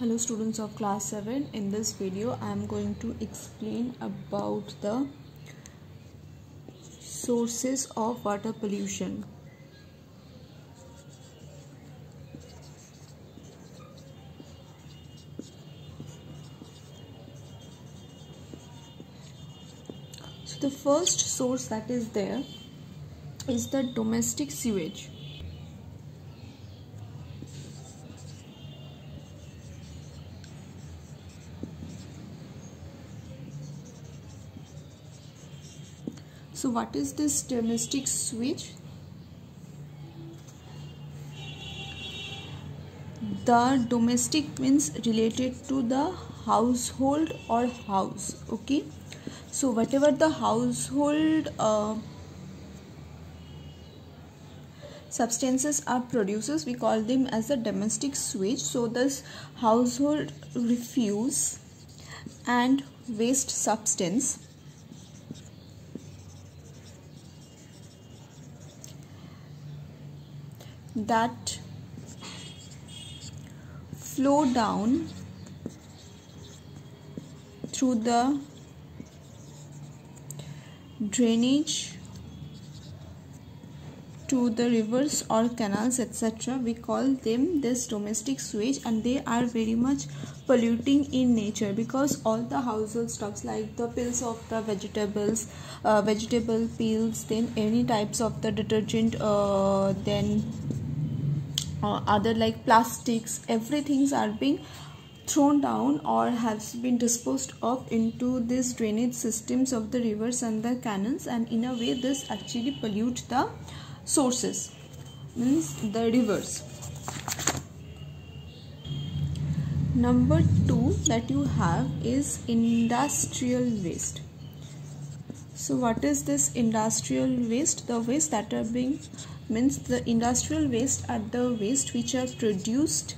Hello students of class 7. In this video I am going to explain about the sources of water pollution. So the first source that is there is the domestic sewage. So what is this domestic sewage? The domestic means related to the household or house. Okay, so whatever the household substances are producers, we call them as the domestic sewage. So this household refuse and waste substance that flow down through the drainage to the rivers or canals, etc. We call them this domestic sewage, and they are very much polluting in nature because all the household stuffs like the peels of the vegetable peels, then any types of the detergent, then other like plastics, everything are being thrown down or has been disposed of into these drainage systems of the rivers and the canals, and in a way this actually pollute the sources, means the rivers. Number 2 that you have is industrial waste. So what is this industrial waste? The waste that are being, means the industrial waste are the waste which are produced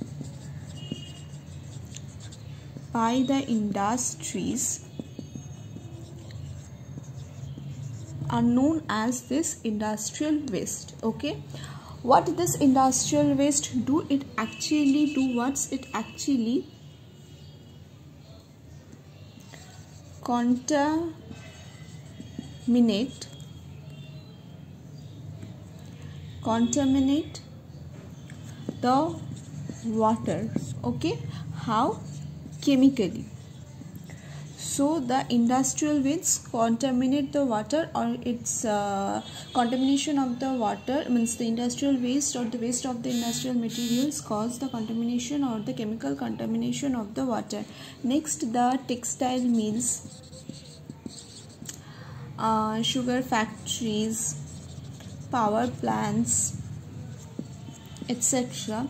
by the industries are known as this industrial waste. Okay, what this industrial waste do? It actually do what's it actually contaminate the water. Okay, how? Chemically. So the industrial waste contaminate the water, or its contamination of the water, means the industrial waste or the waste of the industrial materials cause the contamination or the chemical contamination of the water. Next, the textile mills, sugar factories, power plants, etc.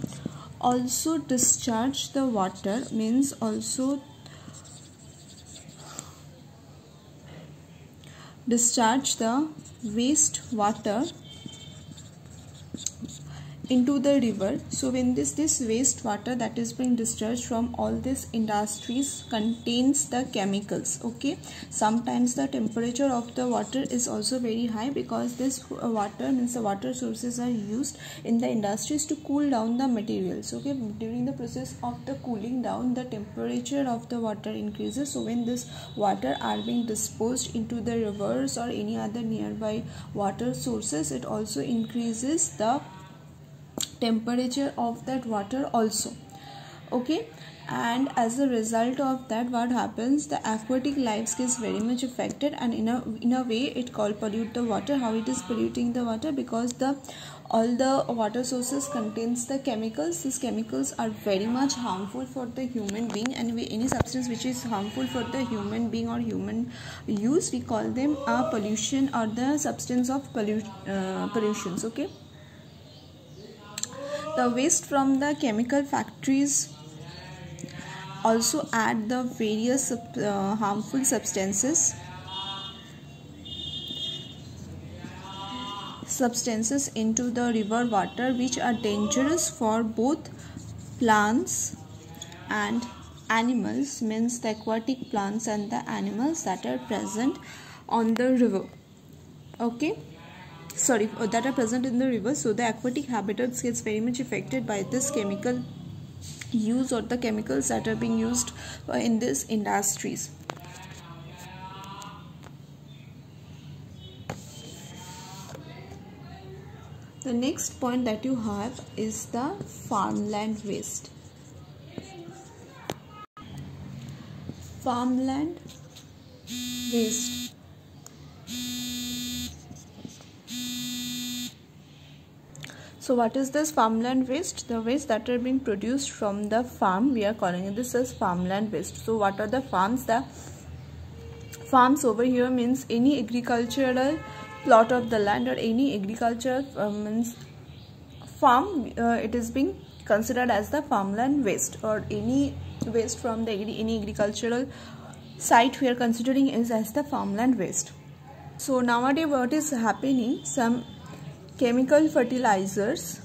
also discharge the water, means also discharge the waste water into the river. So when this waste water that is being discharged from all these industries contains the chemicals. Okay, sometimes the temperature of the water is also very high because this water, means the water sources are used in the industries to cool down the materials. Okay, during the process of the cooling down, the temperature of the water increases. So when this water are being disposed into the rivers or any other nearby water sources, it also increases the temperature of that water also. Okay, and as a result of that, what happens, the aquatic life is very much affected, and in a way it called pollute the water. How it is polluting the water? Because all the water sources contains the chemicals. These chemicals are very much harmful for the human being, and any substance which is harmful for the human being or human use, we call them a pollution or the substance of pollutions. Okay, the waste from the chemical factories also add the various harmful substances into the river water, which are dangerous for both plants and animals, means the aquatic plants and the animals that are present on the river. Okay, that are present in the river. So the aquatic habitats gets very much affected by this chemical use or the chemicals that are being used in these industries. The next point that you have is the farmland waste. Farmland waste. So what is this farmland waste? The waste that are being produced from the farm, we are calling it this as farmland waste. So what are the farms? The farms over here means any agricultural plot of the land or any agriculture means farm, it is being considered as the farmland waste, or any waste from the any agricultural site we are considering is as the farmland waste. So nowadays what is happening, some chemical fertilizers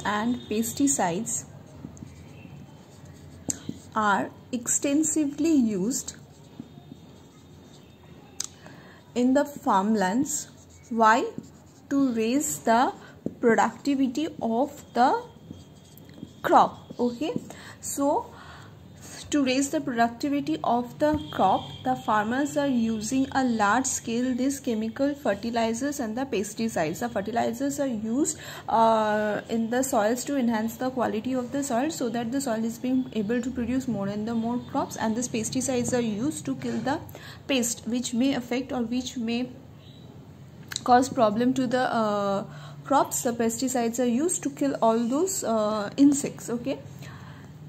and pesticides are extensively used in the farmlands. Why? To raise the productivity of the crop. Okay, so to raise the productivity of the crop, the farmers are using a large scale these chemical fertilizers and the pesticides. The fertilizers are used in the soils to enhance the quality of the soil, so that the soil is being able to produce more and more crops, and these pesticides are used to kill the pest which may affect or which may cause problem to the crops. The pesticides are used to kill all those insects. Okay,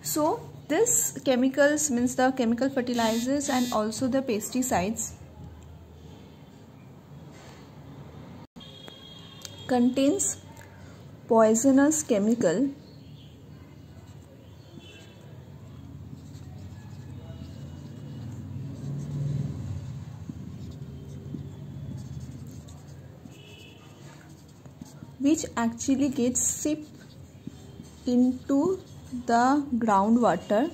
so this chemicals means the chemical fertilizers and also the pesticides contains poisonous chemical which actually gets seeped into the groundwater,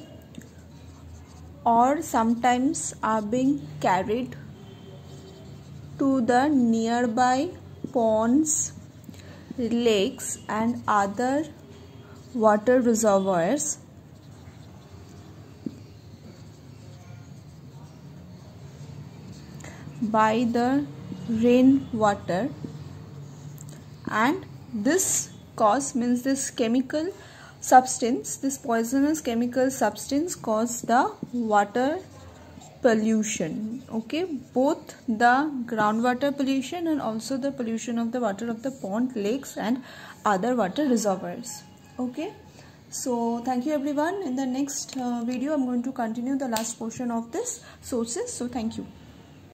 or sometimes are being carried to the nearby ponds, lakes and other water reservoirs by the rainwater, and this cause means this chemical substance, this poisonous chemical substance cause the water pollution. Okay, both the groundwater pollution and also the pollution of the water of the pond, lakes and other water reservoirs. Okay, so thank you everyone. In the next video I'm going to continue the last portion of this sources. So thank you.